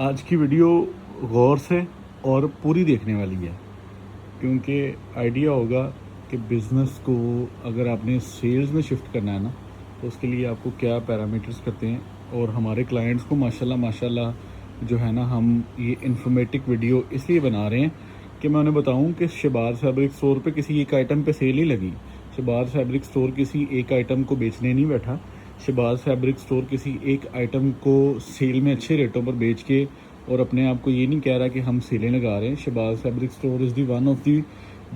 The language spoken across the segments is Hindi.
आज की वीडियो गौर से और पूरी देखने वाली है, क्योंकि आइडिया होगा कि बिज़नेस को अगर आपने सेल्स में शिफ्ट करना है ना, तो उसके लिए आपको क्या पैरामीटर्स करते हैं। और हमारे क्लाइंट्स को माशाल्लाह माशाल्लाह जो है ना, हम ये इन्फॉर्मेटिव वीडियो इसलिए बना रहे हैं कि मैं उन्हें बताऊं कि शहबाज फैब्रिक स्टोर पे किसी एक आइटम पे सेल ही लगी। शहबाज फैब्रिक स्टोर किसी एक आइटम को बेचने नहीं बैठा। शहबाज फैब्रिक स्टोर किसी एक आइटम को सेल में अच्छे रेटों पर बेच के और अपने आप को ये नहीं कह रहा कि हम सेलें लगा रहे हैं। Shahbaz fabric store is the one of the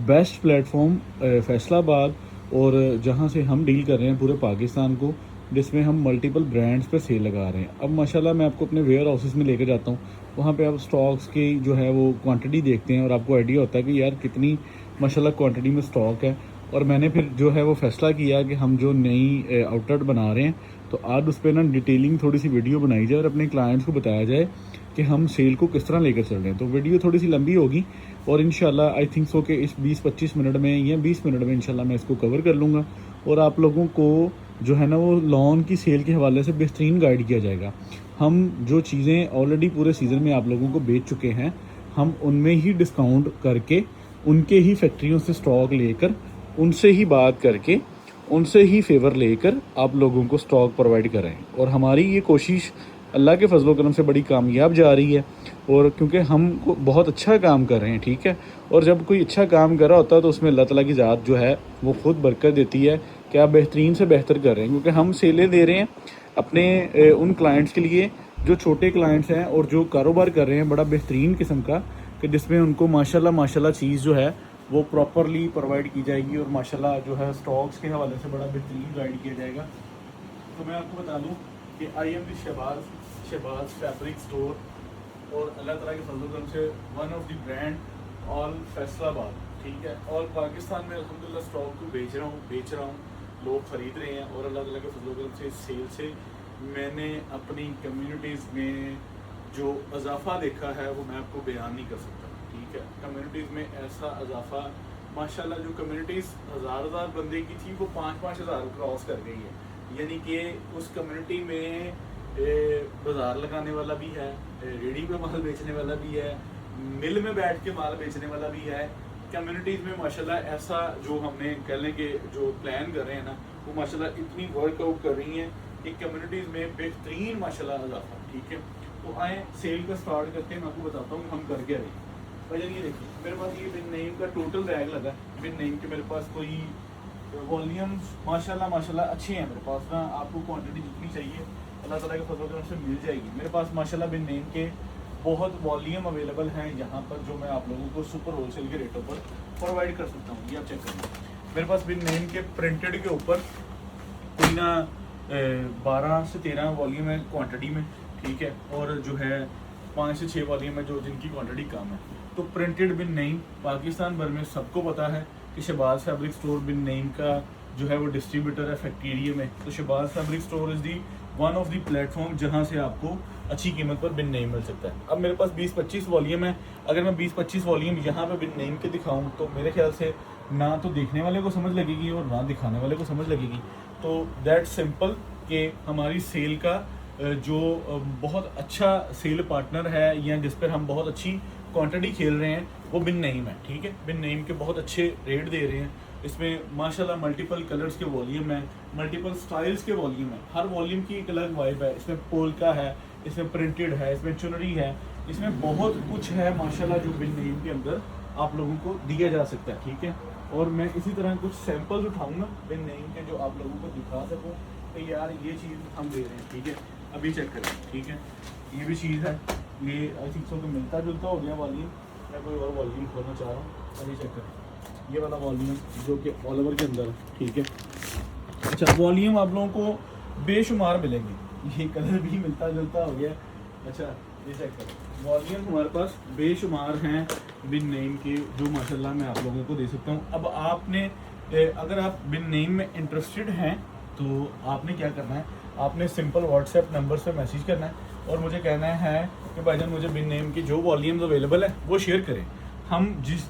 best platform Faisalabad, और जहाँ से हम डील कर रहे हैं पूरे पाकिस्तान को, जिसमें हम मल्टीपल ब्रांड्स पे सेल लगा रहे हैं। अब माशाल्लाह मैं आपको अपने वेयर हाउसेस में लेकर जाता हूँ, वहाँ पे आप स्टॉक्स की जो है वो क्वांटिटी देखते हैं और आपको आइडिया होता है कि यार कितनी माशाल्लाह क्वांटिटी में स्टॉक है। और मैंने फिर जो है वो फैसला किया कि हम जो नई आउटलेट बना रहे हैं, तो आज उस पर ना डिटेलिंग थोड़ी सी वीडियो बनाई जाए और अपने क्लाइंट्स को बताया जाए कि हम सेल को किस तरह लेकर चल रहे हैं। तो वीडियो थोड़ी सी लंबी होगी और इंशाल्लाह आई थिंक सो कि इस 20-25 मिनट में या 20 मिनट में इंशाल्लाह मैं इसको कवर कर लूँगा और आप लोगों को जो है ना वो लॉन की सेल के हवाले से बेहतरीन गाइड किया जाएगा। हम जो चीज़ें ऑलरेडी पूरे सीज़न में आप लोगों को बेच चुके हैं, हम उनमें ही डिस्काउंट करके, उनके ही फैक्ट्रियों से स्टॉक लेकर, उनसे ही बात करके, उनसे ही फेवर लेकर आप लोगों को स्टॉक प्रोवाइड करें। और हमारी ये कोशिश अल्लाह के फजलो करम से बड़ी कामयाब जा रही है, और क्योंकि हम बहुत अच्छा काम कर रहे हैं, ठीक है। और जब कोई अच्छा काम कर रहा होता है तो उसमें अल्लाह ताला की ज़ात जो है वो खुद बरकत देती है कि आप बेहतरीन से बेहतर कर रहे हैं। क्योंकि हम सेलें दे रहे हैं अपने उन क्लाइंट्स के लिए जो छोटे क्लाइंट्स हैं और जो कारोबार कर रहे हैं बड़ा बेहतरीन किस्म का, कि जिसमें उनको माशाल्लाह माशाल्लाह चीज़ जो है वो प्रॉपरली प्रोवाइड की जाएगी और माशाल्लाह जो है स्टॉक्स के हवाले से बड़ा बेहतरीन गाइड किया जाएगा। तो मैं आपको बता दूं कि I am the Shahbaz fabric store, और अल्लाह ताला के फजल करम से one of the brand all Faisalabad, ठीक है। ऑल पाकिस्तान में अल्हम्दुलिल्लाह स्टॉक को बेच रहा हूँ, लोग ख़रीद रहे हैं। और अल्लाह ताला के फजल करम से इस सेल से मैंने अपनी कम्युनिटीज़ में जो इजाफा देखा है वो मैं आपको बयान नहीं कर सकता, ठीक है। कम्युनिटीज़ में ऐसा इजाफा माशाल्लाह, जो कम्युनिटीज़ हज़ार बंदे की थी वो 5-5 हज़ार क्रॉस कर गई है। यानी कि उस कम्युनिटी में बाज़ार लगाने वाला भी है, रेडी पे माल बेचने वाला भी है, मिल में बैठ के माल बेचने वाला भी है। कम्युनिटीज़ में माशाल्लाह ऐसा जो हमने कह लें कि जो प्लान कर रहे हैं ना, वो माशाल्लाह इतनी वर्कआउट कर रही हैं कि कम्युनिटीज़ में बेहतरीन माशाल्लाह इजाफा, ठीक है। तो आए सेल का स्टार्ट करते हैं। मैं आपको बताता हूँ हम कर क्या रहे हैं। भाई ये देखिए, मेरे पास ये बिन नेम का टोटल रैग लगा। बिन नेम के मेरे पास कोई वॉल्यूम्स माशाल्लाह अच्छे हैं मेरे पास ना। आपको क्वांटिटी जितनी चाहिए अल्लाह ताला के फजल करम से मिल जाएगी। मेरे पास माशाल्लाह बिन नेम के बहुत वॉल्यूम अवेलेबल हैं यहाँ पर, जो मैं आप लोगों को सुपर होलसेल के रेटों पर प्रोवाइड कर सकता हूँ। ये आप चेक करें, मेरे पास बिन नेम के प्रिंटेड के ऊपर कोई ना 12 से 13 वॉल्यूम है क्वांटिटी में, ठीक है। और जो है 5 से 6 वॉल्यूम है जो जिनकी क्वांटिटी कम है। तो प्रिंटेड बिन नेम पाकिस्तान भर में सबको पता है कि शहबाज फैब्रिक स्टोर बिन नेम का जो है वो डिस्ट्रीब्यूटर है फैक्ट्री में। तो Shahbaz fabric store is the one of the platform जहाँ से आपको अच्छी कीमत पर बिन नेम मिल सकता है। अब मेरे पास 20-25 वॉल्यूम है। अगर मैं 20-25 वॉल्यूम यहाँ पे बिन नेम के दिखाऊँ तो मेरे ख्याल से ना तो देखने वाले को समझ लगेगी और ना दिखाने वाले को समझ लगेगी। तो दैट सिंपल कि हमारी सेल का जो बहुत अच्छा सेल पार्टनर है या जिस पर हम बहुत अच्छी क्वांटिटी खेल रहे हैं वो बिन नेम है, ठीक है। बिन नेम के बहुत अच्छे रेट दे रहे हैं। इसमें माशाल्लाह मल्टीपल कलर्स के वॉल्यूम है, मल्टीपल स्टाइल्स के वॉल्यूम है। हर वॉल्यूम की एक अलग वाइब है। इसमें पोल्का है, इसमें प्रिंटेड है, इसमें चुनरी है, इसमें बहुत कुछ है माशाल्लाह जो बिन नेम के अंदर आप लोगों को दिया जा सकता है, ठीक है। और मैं इसी तरह कुछ सैंपल्स उठाऊँगा बिन नेम के जो आप लोगों को दिखा सकूँ कि यार ये चीज़ हम दे रहे हैं, ठीक है। अभी चेक करें, ठीक है। ये भी चीज़ है, ये आई थिंक सो कि मिलता जुलता हो गया वॉल्यूम। मैं कोई और वॉल्यूम खोलना चाह रहा हूँ। अभी चेक करें, ये वाला वॉल्यूम जो कि ऑल ओवर के अंदर है, ठीक है। अच्छा, वॉल्यूम आप लोगों को बेशुमार मिलेंगे। ये कलर भी मिलता जुलता हो गया। अच्छा, ये चेक करें, वॉल्यूम हमारे पास बेशुमार हैं बिन नेम के, जो माशाल्लाह मैं आप लोगों को दे सकता हूँ। अब आपने अगर आप बिन नेम में इंटरेस्टेड हैं तो आपने क्या करना है, आपने सिंपल व्हाट्सएप नंबर से मैसेज करना है और मुझे कहना है कि भाईजान मुझे बिन नेम की जो वॉल्यूम्स अवेलेबल है वो शेयर करें। हम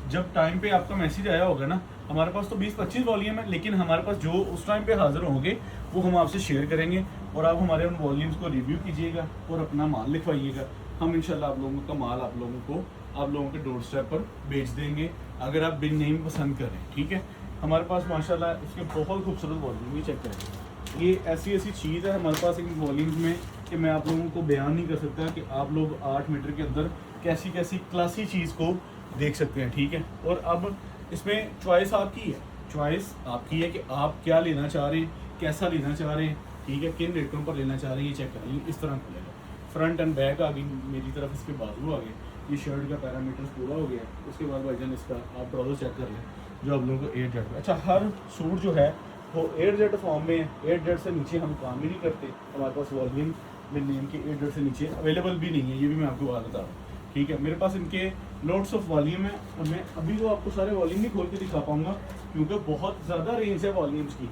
जब टाइम पे आपका मैसेज आया होगा ना, हमारे पास तो 20-25 वॉल्यूम है, लेकिन हमारे पास जो उस टाइम पे हाजिर होंगे वो हम आपसे शेयर करेंगे और आप हमारे उन वॉल्यूम्स को रिव्यू कीजिएगा और अपना माल लिखवाइएगा। हम इंशाल्लाह आप लोगों का माल आप लोगों के डोर स्टेप पर बेच देंगे अगर आप बिन नेम पसंद करें, ठीक है। हमारे पास माशाल्लाह इसके बहुत खूबसूरत वॉल्यूम भी चेक करें। ये ऐसी चीज़ है हमारे पास इन वॉल्यूम्स में कि मैं आप लोगों को बयान नहीं कर सकता कि आप लोग 8 मीटर के अंदर कैसी क्लासी चीज़ को देख सकते हैं, ठीक है। और अब इसमें चॉइस आपकी है, चॉइस आपकी है कि आप क्या लेना चाह रहे हैं, कैसा लेना चाह रहे हैं, ठीक है, किन रेटों पर लेना चाह रहे हैं, ये चेक करें। इस तरह खुलेगा, फ्रंट एंड बैक आ गई मेरी तरफ, इसके बाजू आ गए, ये शर्ट का पैरामीटर्स पूरा हो गया। उसके बाद भाईजान इसका आप ट्राउजर चेक कर लें जो आप लोगों को 8Z। अच्छा, हर सूट जो है वो 8Z फॉर्म में, 8Z से नीचे हम काम ही नहीं करते। हमारे पास वॉल्यूम बिन नेम के 8Z से नीचे अवेलेबल भी नहीं है, ये भी मैं आपको बात बता रहा हूँ, ठीक है। मेरे पास इनके लोड्स ऑफ वॉल्यूम है और मैं अभी तो आपको सारे वॉल्यूम नहीं खोल के दिखा पाऊंगा क्योंकि बहुत ज़्यादा रेंज है वॉल्यूम्स की।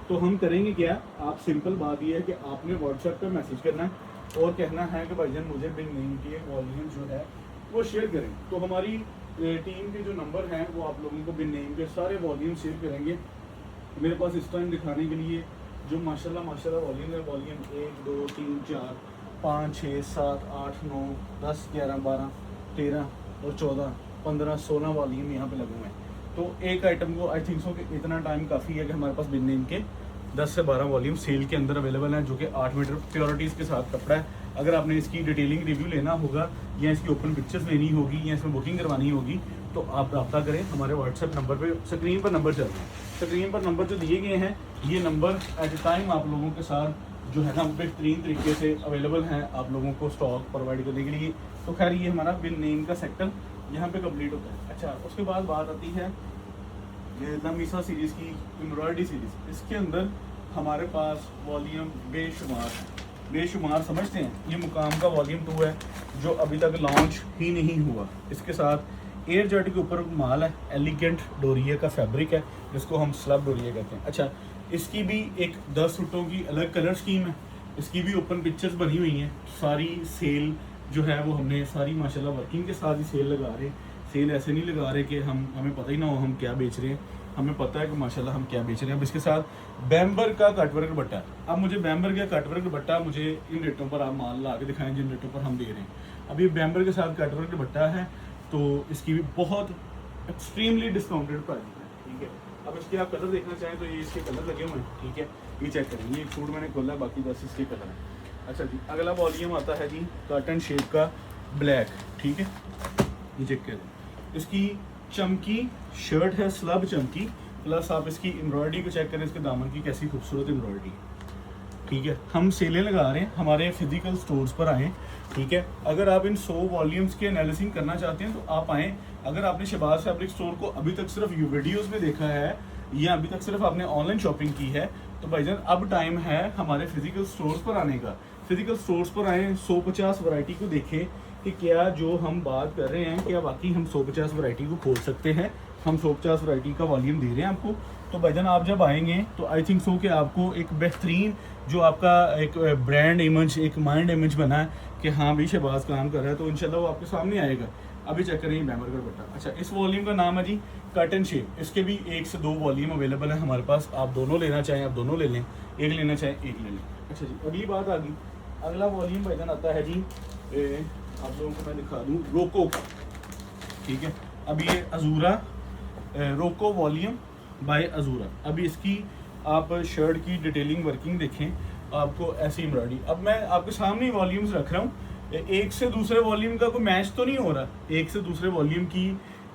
तो हम करेंगे क्या, आप सिंपल बात ये है कि आपने व्हाट्सएप पे मैसेज करना है और कहना है कि भाईजान मुझे बिन नेम के वॉल्यूम जो है वो शेयर करें। तो हमारी टीम के जो नंबर हैं वो आप लोगों को बिन नेम के सारे वॉल्यूम शेयर करेंगे। मेरे पास इस टाइम दिखाने के लिए जो माशाल्लाह वॉल्यूम है, वॉल्यूम 1 2 3 4 5 6 7 8 9 10 11 12 13 और 14 15 16 वॉल्यूम यहाँ पे लगे हुए हैं। तो एक आइटम को आई थिंक सो कि इतना टाइम काफ़ी है कि हमारे पास बिन नेम के 10 से 12 वॉल्यूम सेल के अंदर अवेलेबल हैं, जो कि 8 मीटर प्योरिटीज़ के साथ कपड़ा है। अगर आपने इसकी डिटेलिंग रिव्यू लेना होगा या इसकी ओपन पिक्चर्स लेनी होगी या इसमें बुकिंग करवानी होगी तो आप रब्ता करें हमारे व्हाट्सएप नंबर पे। स्क्रीन पर नंबर चल रहे हैं, स्क्रीन पर नंबर जो दिए गए हैं ये नंबर एट ए टाइम आप लोगों के साथ जो है ना बेहतरीन तरीके से अवेलेबल हैं आप लोगों को स्टॉक प्रोवाइड करने के लिए। तो खैर ये हमारा बिन नेम का सेक्टर यहाँ पे कंप्लीट होता है। अच्छा, उसके बाद बात आती है लमीसा सीरीज़ की, एम्ब्रॉयडरी सीरीज़। इसके अंदर हमारे पास वॉल्यूम बेशुमार है, बेशुमार समझते हैं। ये मुकाम का वॉल्यूम 2 है जो अभी तक लॉन्च ही नहीं हुआ। इसके साथ 8Z के ऊपर माल है, एलिगेंट डोरिया का फैब्रिक है जिसको हम स्लब डोरिया कहते हैं। अच्छा, इसकी भी एक 10 सूटों की अलग कलर स्कीम है, इसकी भी ओपन पिक्चर्स बनी हुई हैं। सारी सेल जो है वो हमने सारी माशाल्लाह वर्किंग के साथ ही सेल लगा रहे हैं। सेल ऐसे नहीं लगा रहे कि हमें पता ही ना हो हम क्या बेच रहे हैं, हमें पता है कि माशाल्लाह हम क्या बेच रहे हैं। अब इसके साथ बैम्बर का कटवर्क दुपट्टा है। अब मुझे बैम्बर का कटवर्क दुपट्टा मुझे इन रेटों पर आप माल ला के दिखाएं जिन रेटों पर हम दे रहे हैं। अब ये बैम्बर के साथ कटवर्क दुपट्टा है तो इसकी भी बहुत एक्सट्रीमली डिस्काउंटेड प्राइस है, ठीक है। अब इसके आप कलर देखना चाहें तो ये इसके कलर लगे हुए हैं, ठीक है, ये चेक करें। ये एक सूट मैंने खोला है, बाकी 10 इसके कलर हैं। अच्छा जी, अगला वॉल्यूम आता है जी कॉटन शेप का ब्लैक, ठीक है, ये चेक करें। इसकी चमकी शर्ट है, स्लब चमकी, प्लस आप इसकी एम्ब्रॉयडरी को चेक करें, इसके दामन की कैसी खूबसूरत एम्ब्रॉयडरी है, ठीक है। हम सेलें लगा रहे हैं, हमारे फिजिकल स्टोर्स पर आएँ, ठीक है। अगर आप इन 100 वॉल्यूम्स के एनालिसिस करना चाहते हैं तो आप आएँ। अगर आपने शहबाज फैब्रिक स्टोर को अभी तक सिर्फ वीडियोज़ में देखा है या अभी तक सिर्फ आपने ऑनलाइन शॉपिंग की है तो भाईजान अब टाइम है हमारे फिजिकल स्टोर्स पर आने का। फिजिकल स्टोर्स पर आएँ, 150 वैरायटी को देखें कि क्या जो हम बात कर रहे हैं क्या वाकई हम 150 वैरायटी को खोल सकते हैं, हम 150 वैरायटी का वॉल्यूम दे रहे हैं आपको। तो भाईजान आप जब आएंगे तो आई थिंक सो कि आपको एक बेहतरीन जो आपका एक ब्रांड इमेज, एक माइंड इमेज बना है कि हाँ भाई शहबाज काम कर रहा है, तो इंशाल्लाह वो आपके सामने आएगा। अभी चेक करें बैम्बर का दुपट्टा। अच्छा, इस वॉल्यूम का नाम है जी कॉटन शेप। इसके भी 1 से 2 वॉल्यूम अवेलेबल है हमारे पास, आप दोनों लेना चाहें आप दोनों ले लें, एक लेना चाहें एक ले लें। अच्छा जी, अगली बात आ गई, अगला वॉल्यूम भाईजान आता है जी आप लोगों को मैं दिखा दूँ रोको का, ठीक है। अब ये अजूरा रोको वॉल्यूम बाय अजूरा। अभी इसकी आप शर्ट की डिटेलिंग वर्किंग देखें, आपको ऐसी एम्ब्रॉयडरी। अब मैं आपके सामने वॉल्यूम्स रख रहा हूँ, एक से दूसरे वॉल्यूम का कोई मैच तो नहीं हो रहा, एक से दूसरे वॉल्यूम की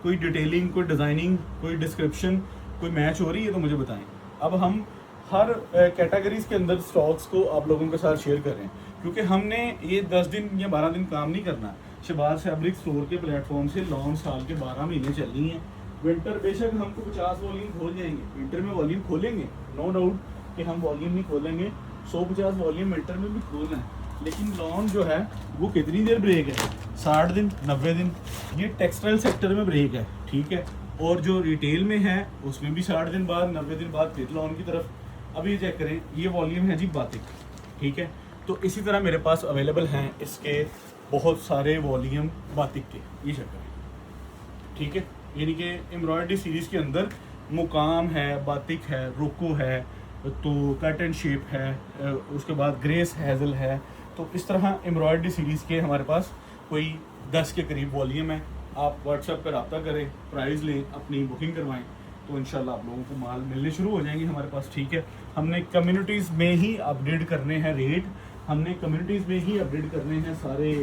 कोई डिटेलिंग, कोई डिज़ाइनिंग, कोई डिस्क्रिप्शन, कोई मैच हो रही है तो मुझे बताएं। अब हम हर कैटेगरीज़ के अंदर स्टॉक्स को आप लोगों के साथ शेयर कर रहे हैं क्योंकि हमने ये 10 दिन या 12 दिन काम नहीं करना। शहबाज फैब्रिक स्टोर के प्लेटफॉर्म से लॉन्च साल के 12 महीने चल रही हैं। विंटर बेशक हमको 50 वॉल्यूम खोल जाएंगे, विंटर में वॉल्यूम खोलेंगे, नो डाउट कि हम वॉल्यूम नहीं खोलेंगे, 150 वॉल्यूम विंटर में भी खोलना है। लेकिन लॉन्च जो है वो कितनी देर ब्रेक है, 60 दिन 90 दिन। ये टेक्सटाइल सेक्टर में ब्रेक है, ठीक है, और जो रिटेल में है उसमें भी 60 दिन बाद 90 दिन बाद फिर लॉन्च की तरफ। अब ये चेक करें, ये वॉल्यूम है जी बातिक, ठीक है। तो इसी तरह मेरे पास अवेलेबल हैं इसके बहुत सारे वॉल्यूम बातिक के, ये चेक करें, ठीक है। यानी कि एम्ब्रॉयडरी सीरीज़ के अंदर मुकाम है, बातिक है, रोको है, तो कॉटन शेप है, उसके बाद ग्रेस हैज़ल है। तो इस तरह एम्ब्रॉयडरी सीरीज़ के हमारे पास कोई 10 के करीब वॉल्यूम है। आप व्हाट्सएप पर रब्ता करें, प्राइस लें, अपनी बुकिंग करवाएं, तो इंशाल्लाह आप लोगों को माल मिलने शुरू हो जाएंगे हमारे पास। ठीक है, हमने कम्युनिटीज़ में ही अपडेट करने हैं रेट, हमने कम्युनिटीज़ में ही अपडेट करने हैं सारे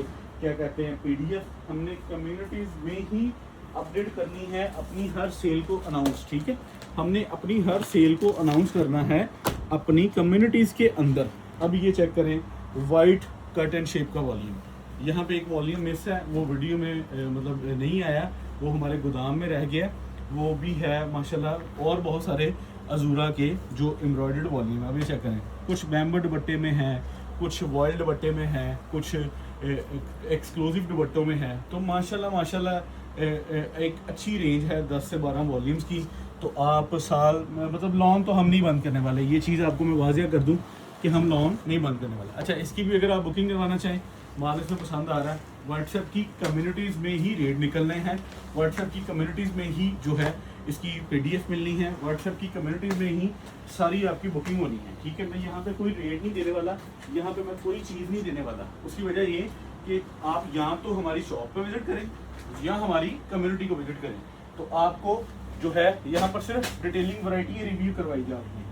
क्या कहते हैं PDF, हमने कम्युनिटीज़ में ही अपडेट करनी है अपनी हर सेल को अनाउंस। ठीक है, हमने अपनी हर सेल को अनाउंस करना है अपनी कम्युनिटीज़ के अंदर। अब ये चेक करें, वाइट कट एंड शेप का वॉल्यूम, यहाँ पे एक वॉल्यूम मिस है, वो वीडियो में मतलब नहीं आया, वो हमारे गोदाम में रह गया, वो भी है माशाल्लाह। और बहुत सारे अजूरा के जो एम्ब्रॉयडर्ड वॉल्यूम है, अभी चेक करें, कुछ बैम्बर दुपट्टे में है, कुछ वॉइल्ड दुपट्टे में है, कुछ एक्सक्लूसिव दुपट्टों में है। तो माशाल्लाह एक अच्छी रेंज है 10 से 12 वॉल्यूम्स की। तो आप साल मतलब लॉन तो हम नहीं बंद करने वाले, ये चीज़ आपको मैं वाज़िया कर दूं कि हम लॉन नहीं बंद करने वाले। अच्छा, इसकी भी अगर आप बुकिंग करवाना चाहें, माल इसमें पसंद आ रहा है, व्हाट्सएप की कम्युनिटीज़ में ही रेट निकलने हैं, व्हाट्सएप की कम्युनिटीज़ में ही जो है इसकी PDF मिलनी है, व्हाट्सएप की कम्युनिटीज़ में ही सारी आपकी बुकिंग होनी है। ठीक है, मैं यहाँ पे कोई रेट नहीं देने वाला, यहाँ पे मैं कोई चीज़ नहीं देने वाला। उसकी वजह ये कि आप यहाँ तो हमारी शॉप पे विज़िट करें या हमारी कम्युनिटी को विज़िट करें, तो आपको जो है यहाँ पर सिर्फ डिटेलिंग वैरायटी रिव्यू करवाई जाती है।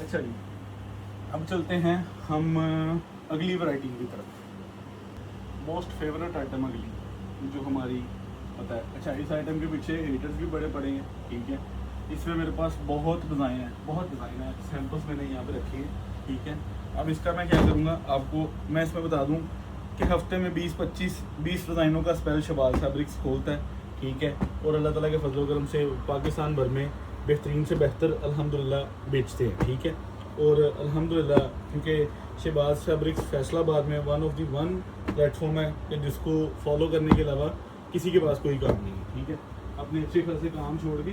अच्छा जी, अब चलते हैं हम अगली वैरायटी की तरफ। मोस्ट फेवरेट आइटम अगली जो हमारी पता है। अच्छा, इस आइटम के पीछे हेटर्स भी बड़े पड़े हैं। ठीक है, इसमें मेरे पास बहुत डिज़ाइन है, सैम्पल्स मैंने यहाँ पे रखी है। ठीक है, अब इसका मैं क्या करूँगा आपको मैं इसमें बता दूँ कि हफ्ते में 20 डिज़ाइनों का स्पेल शबाज फैब्रिक्स खोलता है। ठीक है, और अल्लाह ताला के फजल करम से पाकिस्तान भर में बेहतरीन से बेहतर अल्हम्दुलिल्लाह बेचते हैं। ठीक है, और अल्हम्दुलिल्लाह क्योंकि शहबाज फैब्रिक्स फैसलाबाद में वन प्लेटफॉर्म है कि जिसको फॉलो करने के अलावा किसी के पास कोई काम नहीं है। ठीक है, अपने अच्छे खासे काम छोड़ के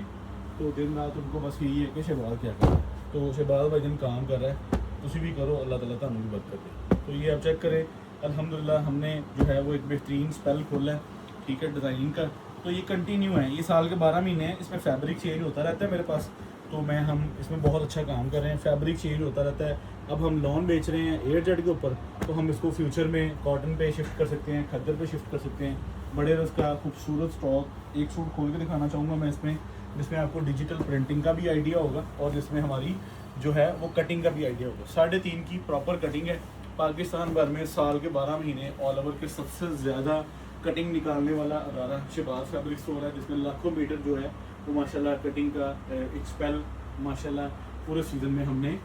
तो दिन रात उनको बस यही है कि शहबाज क्या कर रहा है, तो शहबाज भाई दिन काम कर रहा है, तुम भी करो, अल्लाह ताला तुहानू भी बरकत दे। तो ये आप चेक करें, अल्हम्दुलिल्लाह हमने जो है वो एक बेहतरीन स्पेल खोला है। ठीक है, डिज़ाइनिंग का तो ये कंटिन्यू है, ये साल के 12 महीने हैं, इसमें फैब्रिक चेंज होता रहता है मेरे पास। तो हम इसमें बहुत अच्छा काम कर रहे हैं, फैब्रिक चेंज होता रहता है। अब हम लॉन बेच रहे हैं एयर जेट के ऊपर, तो हम इसको फ्यूचर में कॉटन पे शिफ्ट कर सकते हैं, खद्दर पे शिफ्ट कर सकते हैं। बड़े रस का खूबसूरत स्टॉक, एक सूट खोल के दिखाना चाहूँगा मैं इसमें, जिसमें आपको डिजिटल प्रिंटिंग का भी आइडिया होगा और जिसमें हमारी जो है वो कटिंग का भी आइडिया होगा। 3.5 की प्रॉपर कटिंग है। पाकिस्तान भर में साल के 12 महीने ऑल ओवर के सबसे ज़्यादा कटिंग निकालने वाला अदारा शहबाज फैब्रिक स्टोर है, जिसमें लाखों मीटर जो है वो माशाल्लाह कटिंग का एक स्पेल माशाल्लाह पूरे सीज़न में हमने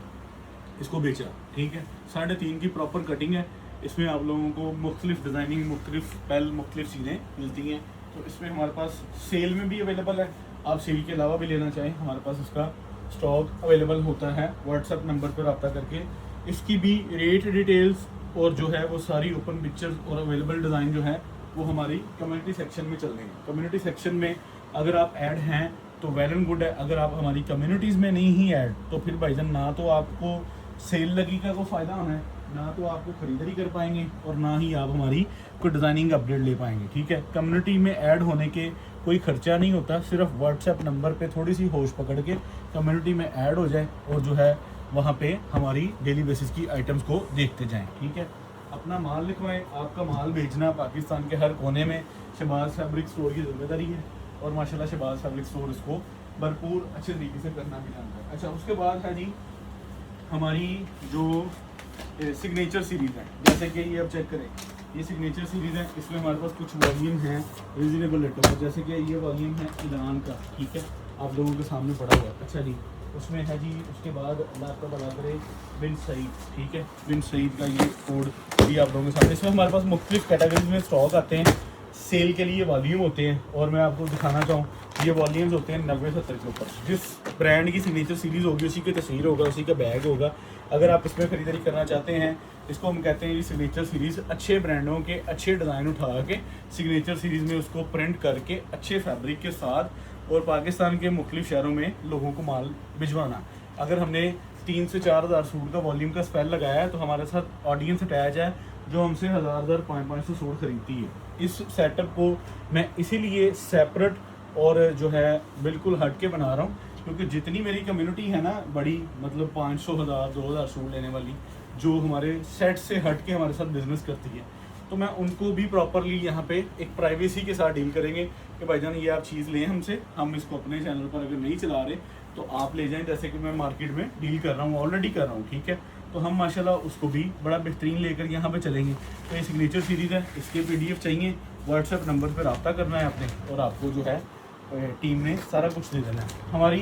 इसको बेचा। ठीक है, 3.5 की प्रॉपर कटिंग है। इसमें आप लोगों को मुख्तलिफ डिज़ाइनिंग, मुख्तलिफ स्पेल, मुख्तलिफ चीज़ें मिलती हैं। तो इसमें हमारे पास सेल में भी अवेलेबल है, आप सेल के अलावा भी लेना चाहें हमारे पास इसका स्टॉक अवेलेबल होता है। व्हाट्सएप नंबर पर रब्ता करके इसकी भी रेट डिटेल्स और जो है वो सारी ओपन पिक्चर्स और अवेलेबल डिज़ाइन जो है वो हमारी कम्युनिटी सेक्शन में चल रही है। कम्युनिटी सेक्शन में अगर आप ऐड हैं तो वेल एंड गुड है, अगर आप हमारी कम्युनिटीज़ में नहीं ही ऐड तो फिर भाईजान ना तो आपको सेल लगी का कोई फ़ायदा होना है, ना तो आपको ख़रीदारी कर पाएंगे और ना ही आप हमारी कोई डिज़ाइनिंग अपडेट ले पाएंगे। ठीक है, कम्युनिटी में ऐड होने के कोई ख़र्चा नहीं होता, सिर्फ व्हाट्सएप नंबर पे थोड़ी सी होश पकड़ के कम्युनिटी में ऐड हो जाए और जो है वहाँ पे हमारी डेली बेसिस की आइटम्स को देखते जाएँ। ठीक है, अपना माल लिखवाएं, आपका माल भेजना पाकिस्तान के हर कोने में शहबाज फैब्रिक स्टोर की जिम्मेदारी है और माशाल्लाह शहबाज फैब्रिक स्टोर इसको भरपूर अच्छे तरीके से करना भी जानता है। अच्छा, उसके बाद है जी हमारी जो सिग्नेचर सीरीज़ है, जैसे कि ये आप चेक करें, ये सिग्नेचर सीरीज़ है, इसमें हमारे पास कुछ वॉल्यूम हैं रीज़नेबल रेटों पर, जैसे कि ये वॉल्यूम है ईरान का। ठीक है, आप लोगों के सामने पड़ा हुआ है। अच्छा जी, उसमें है जी, उसके बाद अल्लाह आपका भला करे बिन सईद। ठीक है, बिन सईद का ये कोड भी आप लोगों के सामने, इसमें हमारे पास मुख्तलिफ कैटेगरीज में स्टॉक आते हैं, सेल के लिए वॉल्यूम होते हैं और मैं आपको दिखाना चाहूँ ये वॉल्यूम्स होते हैं 90-70 के ऊपर। जिस ब्रांड की सिग्नेचर सीरीज़ होगी उसी की तस्वीर होगा, उसी का बैग होगा। अगर आप इसमें ख़रीदारी करना चाहते हैं, इसको हम कहते हैं ये सिग्नेचर सीरीज़, अच्छे ब्रांडों के अच्छे डिज़ाइन उठा के सिग्नेचर सीरीज़ में उसको प्रिंट करके अच्छे फैब्रिक के साथ और पाकिस्तान के मुख्तलिफ शहरों में लोगों को माल भिजवाना। अगर हमने 3 से 4 हज़ार सूट का वॉल्यूम का स्पेल लगाया है तो हमारे साथ ऑडियंस अटैच है जो हमसे 1000 500 सूट खरीदती है। इस सेटअप को मैं इसीलिए सेपरेट और जो है बिल्कुल हट के बना रहा हूँ, क्योंकि जितनी मेरी कम्युनिटी है ना बड़ी, मतलब 500 1000 2000 सूट लेने वाली, जो हमारे सेट से हट के हमारे साथ बिजनेस करती है, तो मैं उनको भी प्रॉपरली यहाँ पे एक प्राइवेसी के साथ डील करेंगे कि भाईजान ये आप चीज़ लें हमसे, हम इसको अपने चैनल पर अगर नहीं चला रहे तो आप ले जाएं, जैसे कि मैं मार्केट में डील कर रहा हूँ, ऑलरेडी कर रहा हूँ, ठीक है। तो हम माशाल्लाह उसको भी बड़ा बेहतरीन लेकर यहाँ पे चलेंगे। तो ये सिग्नेचर सीरीज़ है, इसके PDF चाहिए, व्हाट्सएप नंबर पर रब्ता करना है आपने और आपको जो है टीम ने सारा कुछ दे देना है। हमारी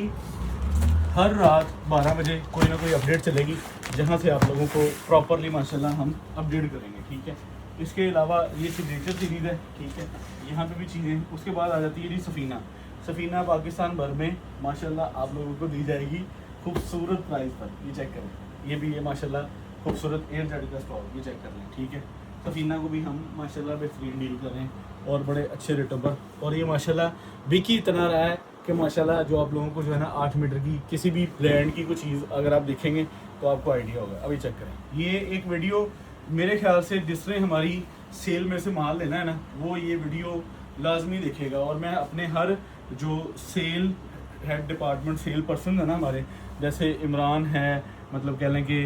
हर रात 12 बजे कोई ना कोई अपडेट चलेगी जहाँ से आप लोगों को प्रॉपरली माशाल्लाह हम अपडेट करेंगे, ठीक है। इसके अलावा ये सिग्नेचर सीरीज़ है, ठीक है, यहाँ पे भी चीज़ें। उसके बाद आ जाती है जी सफ़ीना। सफ़ीना पाकिस्तान भर में माशाल्लाह आप लोगों को दी जाएगी खूबसूरत प्राइस पर। ये चेक करें, ये भी है माशाल्लाह खूबसूरत एयर जेट का स्टॉक, ये चेक कर लें, ठीक है। सफ़ीना को भी हम माशाल्लाह बेहतरीन डील कर रहे हैं और बड़े अच्छे रेटों पर। और ये माशाल्लाह बिकी इतना रहा है कि माशाल्लाह जो आप लोगों को जो है ना 8 मीटर की किसी भी ब्रांड की कोई चीज़ अगर आप देखेंगे तो आपको आइडिया होगा। अभी चेक करें, ये एक वीडियो मेरे ख्याल से जिसने हमारी सेल में से माल लेना है ना, वो ये वीडियो लाजमी देखेगा। और मैं अपने हर जो sale head department sale person है ना हमारे, जैसे इमरान है, मतलब कह लें कि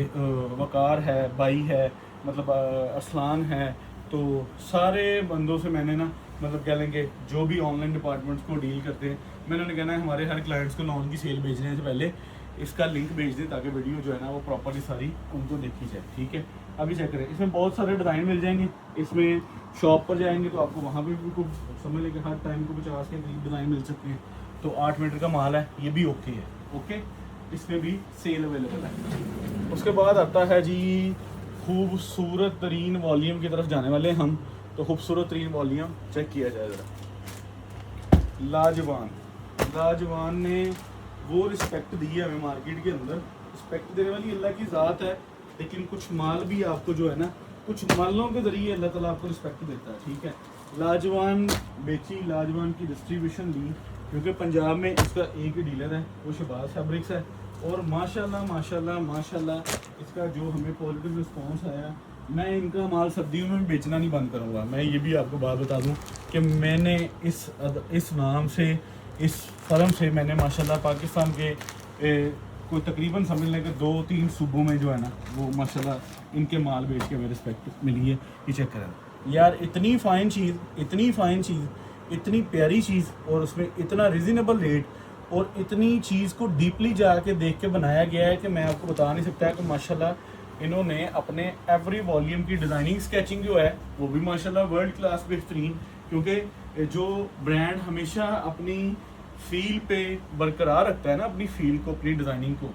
वकार है, बाई है, मतलब अरसलान है, तो सारे बंदों से मैंने ना मतलब कह लेंगे जो भी ऑनलाइन डिपार्टमेंट्स को डील करते हैं, मैंने उन्हें कहना है हमारे हर क्लाइंट्स को लॉन की सेल भेजने से पहले इसका लिंक भेज दें ताकि वीडियो जो है ना वो प्रॉपरली सारी उनको देखी जाए, ठीक है। अभी चेक करें, इसमें बहुत सारे डिज़ाइन मिल जाएंगे। इसमें शॉप पर जाएंगे तो आपको वहाँ पे भी समझ लें कि हर टाइम को 50 के करीब डिज़ाइन मिल सकते हैं। तो 8 मीटर का माल है, ये भी ओके है, ओके, इसमें भी सेल अवेलेबल है। उसके बाद आता है जी खूबसूरत तरीन वॉल्यूम की तरफ जाने वाले हम। तो खूबसूरत तरीन वॉल्यूम चेक किया जाए ज़रा। लाजवान ने वो रिस्पेक्ट दी है हमें मार्केट के अंदर। रिस्पेक्ट देने वाली अल्लाह की ज़ात है, लेकिन कुछ माल भी आपको जो है ना कुछ मालों के ज़रिए अल्लाह ताला आपको रिस्पेक्ट देता है, ठीक है। लाजवान बेची, लाजवान की डिस्ट्रीब्यूशन दी, क्योंकि पंजाब में इसका एक ही डीलर है, वो शहबाज फैब्रिक्स है। और माशाल्लाह माशाल्लाह माशाल्लाह इसका जो हमें पॉजिटिव रिस्पांस आया, मैं इनका माल सर्दियों में बेचना नहीं बंद करूँगा। मैं ये भी आपको बात बता दूँ कि मैंने इस नाम से, इस फर्म से मैंने माशाल्लाह पाकिस्तान के कोई तकरीबन समझ लें कि 2-3 सूबों में जो है ना वो माशाल्लाह इनके माल बेच के हमें रिस्पेक्ट मिली है। ये चेक करें यार, इतनी फ़ाइन चीज़, इतनी फ़ाइन चीज़, इतनी प्यारी चीज़, और उसमें इतना रिजनेबल रेट, और इतनी चीज़ को डीपली जाके देख के बनाया गया है कि मैं आपको बता नहीं सकता है कि माशाल्लाह इन्होंने अपने एवरी वॉल्यूम की डिज़ाइनिंग स्केचिंग जो है वो भी माशाल्लाह वर्ल्ड क्लास बेहतरीन। क्योंकि जो ब्रांड हमेशा अपनी फील पे बरकरार रखता है ना, अपनी फील को, अपनी डिज़ाइनिंग को,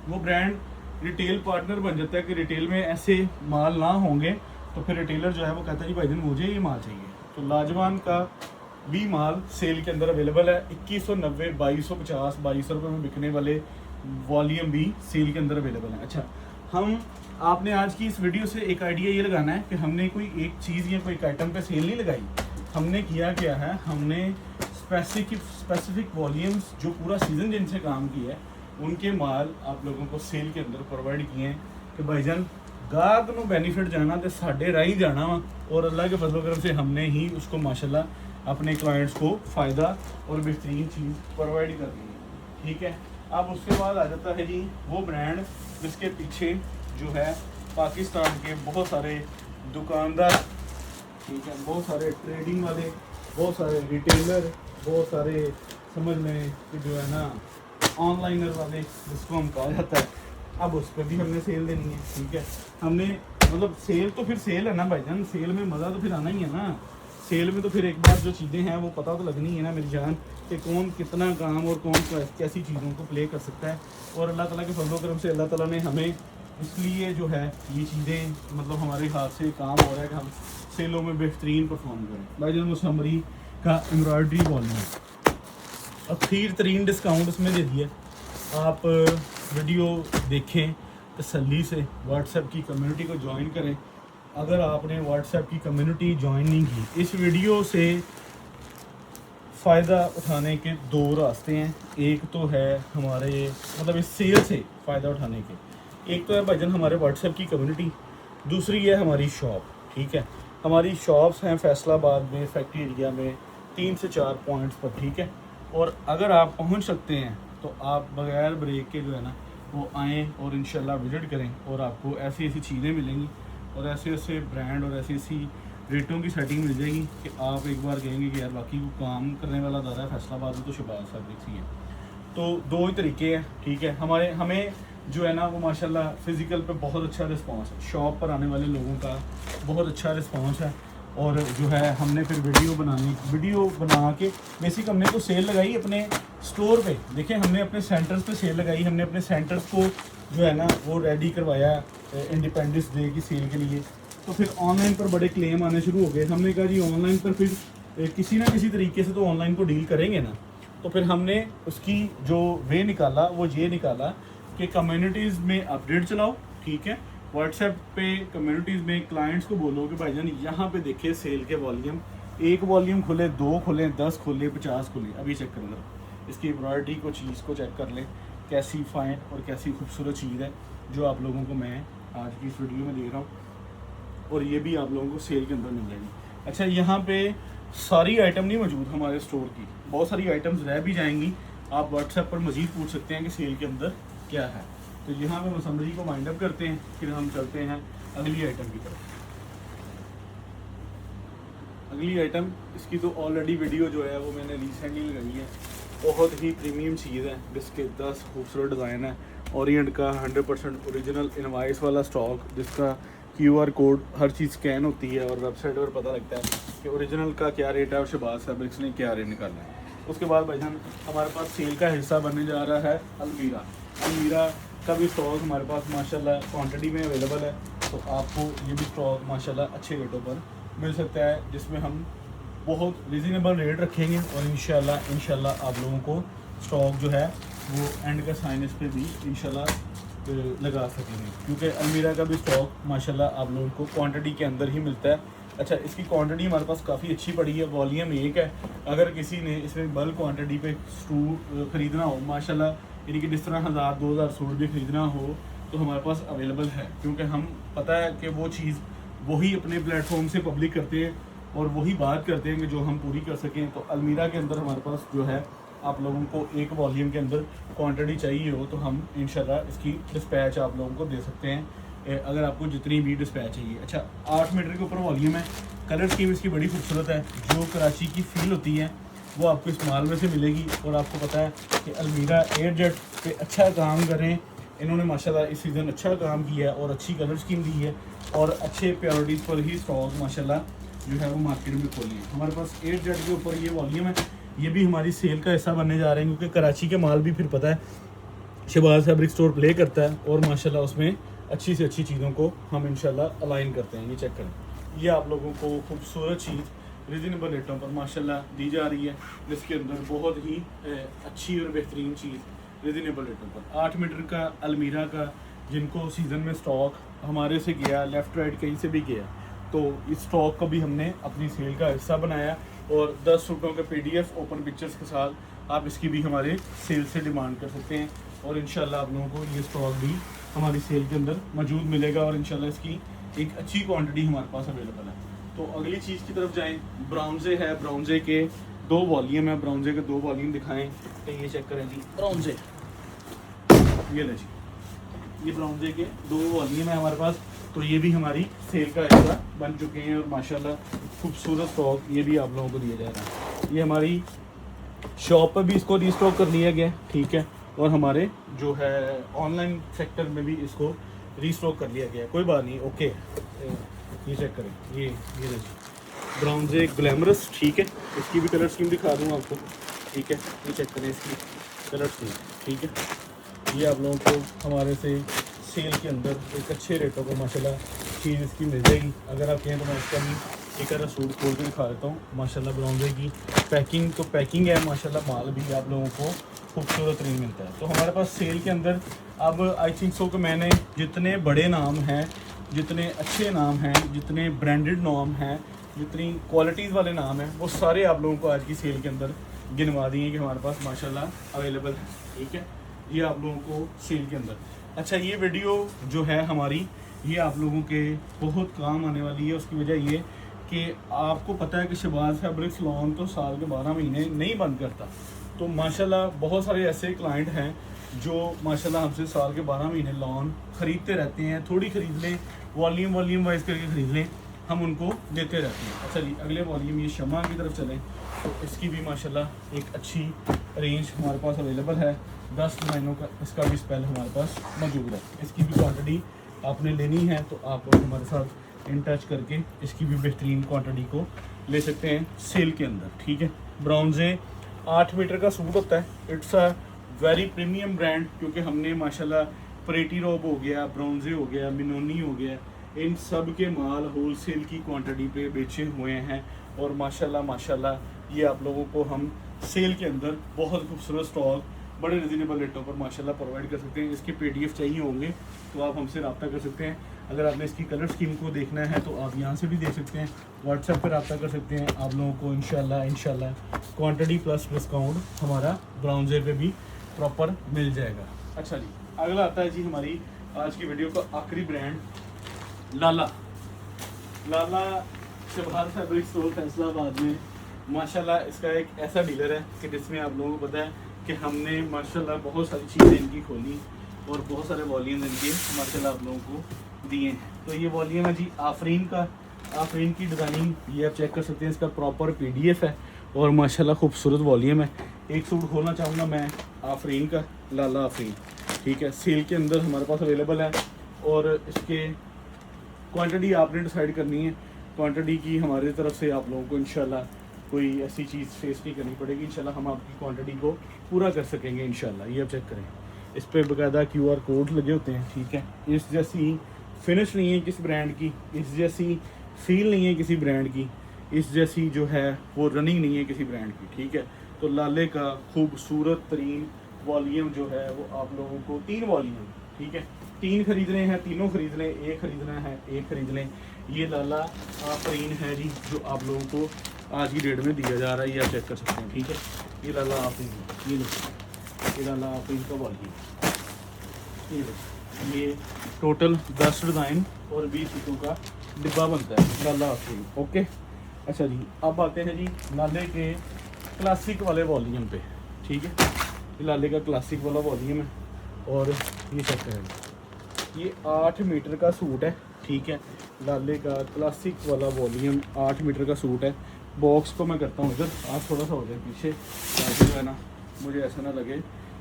वो ब्रांड रिटेल पार्टनर बन जाता है कि रिटेल में ऐसे माल ना होंगे तो फिर रिटेलर जो है वो कहता है जी भाई दिन मुझे ये माल चाहिए। तो लाजवान का भी माल सेल के अंदर अवेलेबल है। 2190, 2250, 2200 रुपये में बिकने वाले वॉल्यूम भी सेल के अंदर अवेलेबल है। अच्छा, हम आपने आज की इस वीडियो से एक आइडिया ये लगाना है कि हमने कोई एक चीज़ या कोई एक आइटम पे सेल नहीं लगाई। हमने किया क्या है, हमने स्पेसिफिक वॉल्यूम्स जो पूरा सीज़न जिनसे काम किया है उनके माल आप लोगों को सेल के अंदर प्रोवाइड किए हैं कि भाईजान गाहक को बेनिफिट जाना तो साढ़े राही जाना वा, और अल्लाह के फजल करम से हमने ही उसको माशाल्लाह अपने क्लाइंट्स को फ़ायदा और बेहतरीन चीज़ प्रोवाइड कर दी है, ठीक है। अब उसके बाद आ जाता है जी वो ब्रांड जिसके पीछे जो है पाकिस्तान के बहुत सारे दुकानदार, ठीक है, बहुत सारे ट्रेडिंग वाले, बहुत सारे रिटेलर, बहुत सारे समझ लें कि जो है ना ऑनलाइनर वाले जिसको हम कहा जाता है, अब उस पर भी हमने सेल देनी है, ठीक है। हमने मतलब सेल तो फिर सेल है ना भाईजान, सेल में मज़ा तो फिर आना ही है ना। सेल में तो फिर एक बार जो चीज़ें हैं वो पता तो लगनी है ना मेरी जान, कि कौन कितना काम और कौन कैसी चीज़ों को प्ले कर सकता है। और अल्लाह ताला के फजल करम से अल्लाह ताला ने हमें इसलिए जो है ये चीज़ें मतलब हमारे हाथ से काम हो रहा है कि हम सेलों में बेहतरीन परफॉर्म करें। भाईजान मुसम्मरी का एम्ब्रॉयडरी वॉल्यूम अखीर तरीन डिस्काउंट उसमें दे दिया। आप वीडियो देखें तसल्ली से, व्हाट्सएप की कम्युनिटी को ज्वाइन करें। अगर आपने व्हाट्सएप की कम्युनिटी ज्वाइन नहीं की, इस वीडियो से फ़ायदा उठाने के 2 रास्ते हैं। एक तो है हमारे मतलब इस सेल से फ़ायदा उठाने के, एक तो है भाईजान हमारे व्हाट्सएप की कम्युनिटी, दूसरी है हमारी शॉप, ठीक है। हमारी शॉप्स हैं फैसलाबाद में, फैक्ट्री एरिया में 3 से 4 पॉइंट्स पर, ठीक है। और अगर आप पहुंच सकते हैं तो आप बगैर ब्रेक के जो है ना वो आएँ और इंशाल्लाह विज़िट करें, और आपको ऐसी ऐसी चीज़ें मिलेंगी और ऐसे ऐसे ब्रांड और ऐसी ऐसी रेटों की सेटिंग मिल जाएगी कि आप एक बार कहेंगे कि यार बाकी को काम करने वाला ज़्यादा है फैसलाबाद में तो शहबाज फैब्रिक्स ही है। तो दो ही तरीके हैं, ठीक है। हमें जो है ना वो माशाल्लाह फ़िज़िकल पे बहुत अच्छा रिस्पांस है, शॉप पर आने वाले लोगों का बहुत अच्छा रिस्पांस है। और जो है हमने फिर वीडियो बना के बेसिक हमने तो सेल लगाई अपने स्टोर पे। देखें हमने अपने सेंटर्स पे सेल लगाई, हमने अपने सेंटर्स को जो है ना वो रेडी करवाया इंडिपेंडेंस डे की सेल के लिए। तो फिर ऑनलाइन पर बड़े क्लेम आने शुरू हो गए। हमने कहा जी ऑनलाइन पर फिर किसी ना किसी तरीके से तो ऑनलाइन को डील करेंगे ना। तो फिर हमने उसकी जो वे निकाला वो ये निकाला कि कम्युनिटीज़ में अपडेट चलाओ, ठीक है। व्हाट्सएप पे कम्युनिटीज़ में क्लाइंट्स को बोलो कि भाईजान यहाँ पे देखिए सेल के वॉल्यूम, एक वॉल्यूम खुले, 2 खुले, 10 खुले, 50 खुले। अभी चेक कर लो इसकी एम्ब्रॉयडरी को, चीज़ को चेक कर ले कैसी फाइन और कैसी खूबसूरत चीज़ है जो आप लोगों को मैं आज की इस वीडियो में दे रहा हूँ। और ये भी आप लोगों को सेल के अंदर मिल जाएगी। अच्छा, यहाँ पे सारी आइटम नहीं मौजूद हमारे स्टोर की, बहुत सारी आइटम्स रह भी जाएंगी। आप व्हाट्सएप पर मज़ीद पूछ सकते हैं कि सेल के अंदर क्या है। तो यहाँ पे मसमरी को वाइंड अप करते हैं, फिर हम चलते हैं अगली आइटम की तरफ। अगली आइटम इसकी तो ऑलरेडी वीडियो जो है वो मैंने रिसेंटली लगाई है। बहुत ही प्रीमियम चीज़ है, जिसके 10 खूबसूरत डिज़ाइन है। ओरिएंट का 100% ओरिजिनल इनवाइस वाला स्टॉक, जिसका QR कोड हर चीज़ स्कैन होती है और वेबसाइट पर पता लगता है कि ओरिजिनल का क्या रेट है और शहबाज फैब्रिक्स ने क्या रेट निकालना है। उसके बाद भाईजान हमारे पास सेल का हिस्सा बनने जा रहा है अलमीरा का भी स्टॉक हमारे पास माशाल्लाह क्वांटिटी में अवेलेबल है। तो आपको ये भी स्टॉक माशाल्लाह अच्छे रेटों पर मिल सकता है, जिसमें हम बहुत रिजनेबल रेट रखेंगे। और इंशाल्लाह आप लोगों को स्टॉक जो है वो एंड का साइन इस पर भी इंशाल्लाह लगा सकेंगे, क्योंकि अलमीरा का भी स्टॉक माशाल्लाह आप लोगों को क्वांटिटी के अंदर ही मिलता है। अच्छा, इसकी क्वांटिटी हमारे पास काफ़ी अच्छी पड़ी है, वॉल्यूम 1 है। अगर किसी ने इसमें बल्क क्वांटिटी पे सूट ख़रीदना हो माशाल्लाह, यानी कि जिस तरह 1000-2000 सूट भी ख़रीदना हो तो हमारे पास अवेलेबल है, क्योंकि हम पता है कि वो चीज़ वही अपने प्लेटफॉर्म से पब्लिक करते हैं और वही बात करते हैं कि जो हम पूरी कर सकें। तो अलमीरा के अंदर हमारे पास जो है आप लोगों को एक वॉल्यूम के अंदर क्वांटिटी चाहिए हो तो हम इंशाल्लाह इसकी डिस्पैच आप लोगों को दे सकते हैं, अगर आपको जितनी भी डिस्पैच चाहिए। अच्छा, 8 मीटर के ऊपर वॉल्यूम है। कलर स्कीम इसकी बड़ी खूबसूरत है, जो कराची की फील होती है वो आपको इस माल में से मिलेगी। और आपको पता है कि अलमीरा एयरजेट पे अच्छा काम करें, इन्होंने माशाल्लाह इस सीज़न अच्छा काम किया है और अच्छी कलर स्कीम दी है और अच्छे प्योरिटीज़ पर ही स्टॉक माशाल्लाह जो है वो मार्केट में खोली है। हमारे पास एयरजेट के ऊपर ये वॉल्यूम है, ये भी हमारी सेल का हिस्सा बनने जा रहे हैं, क्योंकि कराची के माल भी फिर पता है शहबाज फैब्रिक स्टोर प्ले करता है और माशाल्लाह उसमें अच्छी से अच्छी चीज़ों को हम इंशाल्लाह अलाइन करते हैं। ये चेक करें, ये आप लोगों को खूबसूरत चीज़ रिजनेबल रेटों पर माशाल्लाह दी जा रही है, जिसके अंदर बहुत ही अच्छी और बेहतरीन चीज़ रिजनेबल रेटों पर। 8 मीटर का अलमीरा का, जिनको सीज़न में स्टॉक हमारे से गया, लेफ़्ट राइट कहीं से भी गया, तो इस स्टॉक को भी हमने अपनी सेल का हिस्सा बनाया। और 10 सूटों के PDF ओपन पिक्चर्स के साथ आप इसकी भी हमारे सेल से डिमांड कर सकते हैं और इंशाल्लाह आप लोगों को ये स्टॉक भी हमारी सेल के अंदर मौजूद मिलेगा और इंशाल्लाह इसकी एक अच्छी क्वांटिटी हमारे पास अवेलेबल है। तो अगली चीज़ की तरफ जाएं, ब्राउन्जे है। ब्राउन्जे के 2 वॉल्यूम है, ब्राउन्जे के 2 वॉल्यूम दिखाएं। तो ये चेक करें जी, ब्राउन्जे, ये ले जी, ये ब्राउन्जे के 2 वॉल्यूम है हमारे पास। तो ये भी हमारी सेल का हिस्सा बन चुके हैं और माशाल्लाह खूबसूरत स्टॉक ये भी आप लोगों को दिया जा रहा है। ये हमारी शॉप पर भी इसको रीस्टॉक कर लिया गया, ठीक है, और हमारे जो है ऑनलाइन सेक्टर में भी इसको रीस्टॉक कर लिया गया। कोई बात नहीं, ओके। ये चेक करें, ये ब्राउन्जे ग्लैमरस, ठीक है, इसकी भी कलर स्कीम दिखा दूँगा आपको, ठीक है। ये चेक करें इसकी कलर स्कीम, ठीक है। ये आप लोगों को हमारे से सेल के अंदर एक अच्छे रेटों पर माशाल्लाह चीज़ इसकी मिल जाएगी। अगर आप कहें तो मैं इसका भी एक अगर सूट खोल के दिखा देता हूँ। माशाल्लाह ब्राउन्जे की पैकिंग तो पैकिंग है, माशाल्लाह माल भी आप लोगों को खूबसूरत नहीं मिलता है। तो हमारे पास सेल के अंदर अब आई थिंक सो कि मैंने जितने बड़े नाम हैं, जितने अच्छे नाम हैं, जितने ब्रांडेड नाम हैं, जितनी क्वालिटीज़ वाले नाम हैं, वो सारे आप लोगों को आज की सेल के अंदर गिनवा दिए कि हमारे पास माशाल्लाह अवेलेबल है, ठीक है। ये आप लोगों को सेल के अंदर। अच्छा, ये वीडियो जो है हमारी, ये आप लोगों के बहुत काम आने वाली है। उसकी वजह ये कि आपको पता है कि शहबाज फैब्रिक्स लॉन तो साल के 12 महीने नहीं बंद करता। तो माशाल्लाह बहुत सारे ऐसे क्लाइंट हैं जो माशाल्लाह हमसे साल के 12 महीने लॉन ख़रीदते रहते हैं। थोड़ी ख़रीद लें, वॉल्यूम वाइज करके ख़रीद लें, हम उनको देते रहते हैं। अच्छा जी, अगले वॉल्यूम ये शमा की तरफ चलें तो इसकी भी माशाल्लाह एक अच्छी रेंज हमारे पास अवेलेबल है। 10 डिज़ाइनों का इसका भी स्पेल हमारे पास मौजूद है। इसकी भी क्वांटिटी आपने लेनी है तो आप हमारे साथ इन टच करके इसकी भी बेहतरीन क्वांटिटी को ले सकते हैं सेल के अंदर, ठीक है। ब्राउन्जे 8 मीटर का सूट होता है। It's a very premium brand, क्योंकि हमने माशाल्लाह प्रेटी रॉब हो गया, ब्राउन्जे हो गया, मिनोनी हो गया, इन सब के माल होलसेल की क्वांटिटी पे बेचे हुए हैं। और माशाल्लाह ये आप लोगों को हम सेल के अंदर बहुत खूबसूरत स्टॉल बड़े रिजनेबल रेटों पर माशाल्लाह प्रोवाइड कर सकते हैं। इसके PDF चाहिए होंगे तो आप हमसे रब्ता कर सकते हैं। अगर आपने इसकी कलर स्कीम को देखना है तो आप यहाँ से भी देख सकते हैं, व्हाट्सएप पर रब्ता कर सकते हैं। आप लोगों को इंशाल्लाह क्वांटिटी प्लस डिस्काउंट हमारा ब्राउन्जे पे भी प्रॉपर मिल जाएगा। अच्छा जी, अगला आता है जी हमारी आज की वीडियो का आखिरी ब्रांड लाला। लाला शबहार फैब्रिक स्टोर फैसलाबाद में माशाल्लाह इसका एक ऐसा डीलर है कि जिसमें आप लोगों को पता है कि हमने माशाल्लाह बहुत सारी चीज़ें इनकी खोली और बहुत सारे वॉल्यूम इनके माशाल्लाह आप लोगों को दिए हैं। तो ये वॉल्यूम है जी आफरीन का। आफरीन की डिज़ाइनिंग ये आप चेक कर सकते हैं, इसका प्रॉपर PDF है और माशाल्लाह खूबसूरत वॉल्यूम है। एक सूट खोलना चाहूँगा मैं आफरीन का, लाला आफरीन, ठीक है। सेल के अंदर हमारे पास अवेलेबल है और इसके क्वांटिटी आपने डिसाइड करनी है। क्वांटिटी की हमारी तरफ से आप लोगों को इंशाल्लाह कोई ऐसी चीज़ फेस नहीं करनी पड़ेगी। इंशाल्लाह हम आपकी क्वांटिटी को पूरा कर सकेंगे इंशाल्लाह। ये आप चेक करें, इस पर बाकायदा QR कोड लगे होते हैं, ठीक है। इस जैसी फिनिश नहीं है किसी ब्रांड की, इस जैसी फील नहीं है किसी ब्रांड की, इस जैसी जो है वो रनिंग नहीं है किसी ब्रांड की, ठीक है। तो लाले का खूबसूरत तरीन वॉल्यूम जो है वो आप लोगों को 3 वॉल्यूम, ठीक है, 3 खरीदने हैं, तीनों खरीद लें, एक खरीदना है एक खरीद लें। ये लाला आफरीन है जी जो आप लोगों को आज की डेट में दिया जा रहा है, ये आप चेक कर सकते हैं, ठीक है। ये लाला आफरीन, ये देखो, ये लाला आफरीन का वॉल्यूम, ये देखो, ये टोटल 10 डिज़ाइन और 20 सूटों का डिब्बा बनता है लाला आफरीन, ओके। अच्छा जी, अब आते हैं जी लाले के क्लासिक वाले वॉल्यूम पे, ठीक है। ये लाले का क्लासिक वाला वॉल्यूम है और ये चेक करें, ये 8 मीटर का सूट है, ठीक है। लाले का क्लासिक वाला वॉल्यूम 8 मीटर का सूट है। बॉक्स को मैं करता हूँ इधर, आप थोड़ा सा हो जाए पीछे ताकि जो है ना मुझे ऐसा ना लगे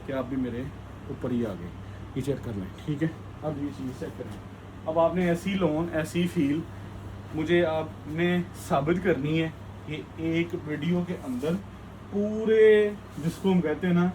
कि आप भी मेरे ऊपर ही आ गए। ये चेक कर लें, ठीक है। अब ये चीज़ चेक करें, अब आपने ऐसी लोन ऐसी फील मुझे आपने साबित करनी है कि एक वीडियो के अंदर पूरे जिसको हम कहते हैं ना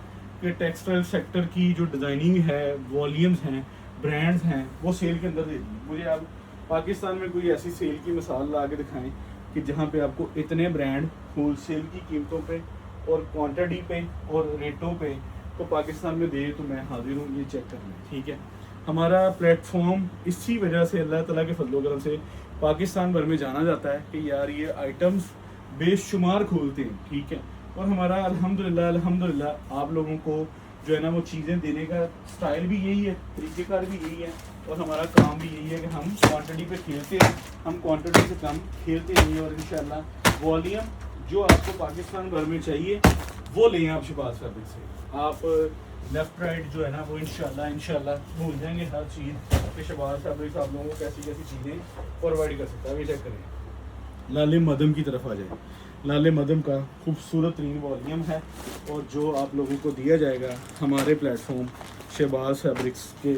कि टेक्सटाइल सेक्टर की जो डिज़ाइनिंग है, वॉल्यूम्स हैं, ब्रांड्स हैं, वो सेल के अंदर दे दी। मुझे आप पाकिस्तान में कोई ऐसी सेल की मिसाल ला के दिखाएं कि जहाँ पे आपको इतने ब्रांड होलसेल की कीमतों पे और क्वांटिटी पे और रेटों पे तो पाकिस्तान में दे, तो मैं हाजिर हूँ। ये चेक कर लें, ठीक है। हमारा प्लेटफॉर्म इसी वजह से अल्लाह ताला के फजलो करम से पाकिस्तान भर में जाना जाता है कि यार ये आइटम्स बेशुमार खोलते हैं, ठीक है। और हमारा अल्हम्दुलिल्लाह आप लोगों को जो है ना वो चीज़ें देने का स्टाइल भी यही है, तरीक़ेकार भी यही है और हमारा काम भी यही है कि हम क्वांटिटी पे खेलते हैं, हम क्वांटिटी से कम खेलते नहीं हैं। और इंशाल्लाह वॉल्यूम जो आपको पाकिस्तान भर में चाहिए वो लें आप शहबाज फैब्रिक से। आप लेफ़्ट राइट जो है ना वो इंशाल्लाह भूल जाएंगे हर चीज़ कि शहबाज फैब्रिक आप लोगों को कैसी कैसी चीज़ें प्रोवाइड कर सकता है। ये चेक करें, लाले मदम की तरफ आ जाए। लाले मदम का खूबसूरत तरीन वॉल्यूम है और जो आप लोगों को दिया जाएगा हमारे प्लेटफॉर्म शहबाज फैब्रिक्स के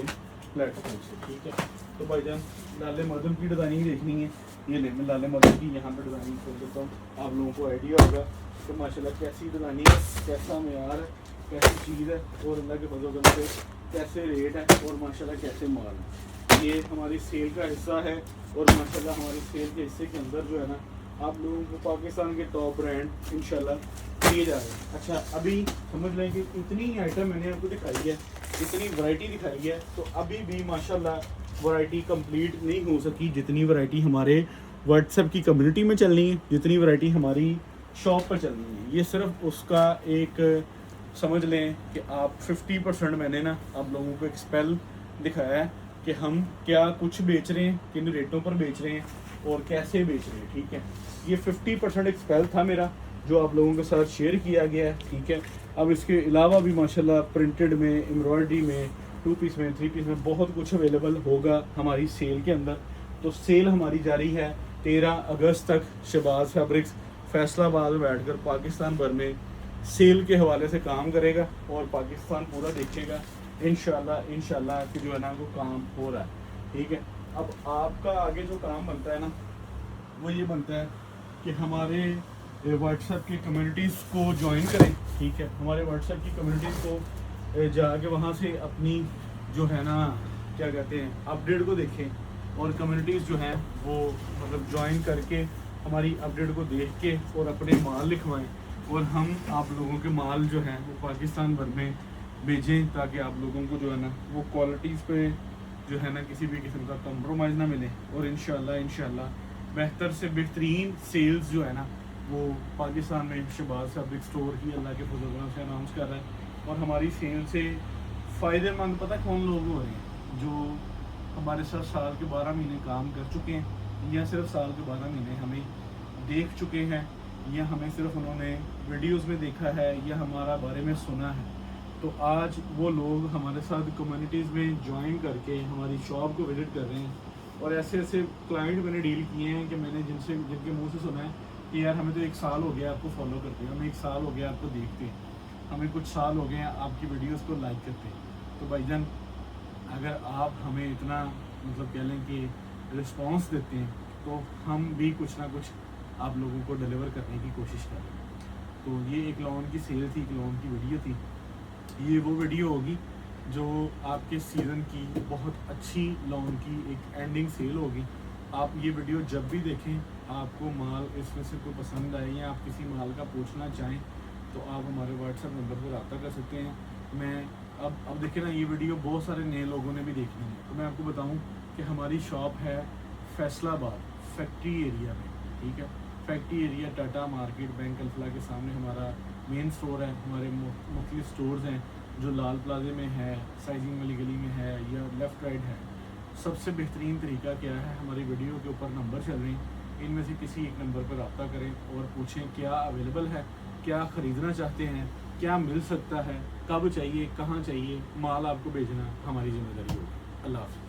प्लेटफॉर्म से, ठीक है। तो भाईजान लाले मदम की डिज़ाइनिंग देखनी है, ये ले मैं लाले मदम की यहाँ पर डिज़ाइनिंग खोल देता हूँ, आप लोगों को आइडिया होगा तो माशाल्लाह कैसी डिज़ाइनिंग है, कैसा मेयार है, कैसी चीज़ है और अल्लाह के फजल से कैसे रेट है और माशाल्लाह कैसे माल है। ये हमारी सेल का हिस्सा है और माशाल्लाह हमारी सेल के हिस्से के अंदर जो है ना आप लोगों को पाकिस्तान के टॉप ब्रांड इंशाल्लाह दिए जा रहे हैं। अच्छा, अभी समझ लें कि इतनी आइटम मैंने आपको दिखाई है, इतनी वैरायटी दिखाई है, तो अभी भी माशाल्लाह वैरायटी कंप्लीट नहीं हो सकी। जितनी वैरायटी हमारे व्हाट्सएप की कम्युनिटी में चलनी है, जितनी वैरायटी हमारी शॉप पर चलनी है, ये सिर्फ उसका एक समझ लें कि आप 50% मैंने ना आप लोगों को एक स्पेल दिखाया है कि हम क्या कुछ बेच रहे हैं, किन रेटों पर बेच रहे हैं और कैसे बेच रहे हैं, ठीक है। ये 50% एक स्पेल था मेरा जो आप लोगों के साथ शेयर किया गया है, ठीक है। अब इसके अलावा भी माशाल्लाह प्रिंटेड में, एम्ब्रॉयडरी में, 2 पीस में, 3 पीस में बहुत कुछ अवेलेबल होगा हमारी सेल के अंदर। तो सेल हमारी जारी है 13 अगस्त तक शहबाज फैब्रिक्स फैसलाबाद में बैठकर पाकिस्तान भर में सेल के हवाले से काम करेगा और पाकिस्तान पूरा देखेगा इंशाल्लाह कि जो है ना वो काम हो रहा है। ठीक है, अब आपका आगे जो काम बनता है ना वो ये बनता है कि हमारे व्हाट्सएप की कम्युनिटीज़ को ज्वाइन करें। ठीक है, हमारे व्हाट्सएप की कम्युनिटीज़ को जाके वहाँ से अपनी जो है ना क्या कहते हैं अपडेट को देखें और कम्युनिटीज़ जो हैं वो मतलब ज्वाइन करके हमारी अपडेट को देख के और अपने माल लिखवाएं और हम आप लोगों के माल जो हैं वो पाकिस्तान भर में भेजें ताकि आप लोगों को जो है ना वो क्वालिटीज़ पे जो है ना किसी भी किस्म का कंप्रोमाइज़ ना मिले और इंशाल्लाह बेहतर से बेहतरीन सेल्स जो है ना वो पाकिस्तान में शहबाज फैब्रिक स्टोर ही अल्लाह के फजल से अनाउंस कर रहा है। और हमारी सेल से फ़ायदेमंद पता कौन लोग हो रहे हैं, जो हमारे साथ साल के 12 महीने काम कर चुके हैं या सिर्फ साल के 12 महीने हमें देख चुके हैं या हमें सिर्फ उन्होंने वीडियोस में देखा है या हमारा बारे में सुना है। तो आज वो लोग हमारे साथ कम्युनिटीज़ में ज्वाइन करके हमारी शॉप को विजिट कर रहे हैं और ऐसे ऐसे क्लाइंट मैंने डील किए हैं कि मैंने जिनके मुंह से सुना है कि यार हमें तो 1 साल हो गया आपको फॉलो करते हैं, हमें 1 साल हो गया आपको देखते हैं, हमें कुछ साल हो गए हैं आपकी वीडियोस को लाइक करते हैं। तो भाईजान अगर आप हमें इतना मतलब कह लें कि रिस्पांस देते हैं तो हम भी कुछ ना कुछ आप लोगों को डिलीवर करने की कोशिश कर रहे हैं। तो ये एक लॉन की सेल थी, एक लॉन की वीडियो थी। ये वो वीडियो होगी जो आपके सीज़न की बहुत अच्छी लॉन की एक एंडिंग सेल होगी। आप ये वीडियो जब भी देखें आपको माल इसमें से कोई पसंद आए या आप किसी माल का पूछना चाहें तो आप हमारे व्हाट्सएप नंबर पर रब्ता कर सकते हैं। मैं अब देखिए ना ये वीडियो बहुत सारे नए लोगों ने भी देखनी है तो मैं आपको बताऊं कि हमारी शॉप है फैसलाबाद फैक्ट्री एरिया में। ठीक है, factory area Tata market bank Alfalah के सामने हमारा मेन स्टोर है। हमारे मुख्तलिफ स्टोर्स हैं जो लाल प्लाजे में है, साइजिंग वाली गली में है या लेफ़्ट राइट है। सबसे बेहतरीन तरीका क्या है, हमारी वीडियो के ऊपर नंबर चल रहे हैं, इनमें से किसी एक नंबर पर रब्ता करें और पूछें क्या अवेलेबल है, क्या ख़रीदना चाहते हैं, क्या मिल सकता है, कब चाहिए, कहाँ चाहिए, माल आपको भेजना हमारी जिम्मेदारी होगी। अल्लाह हाफ़िज़।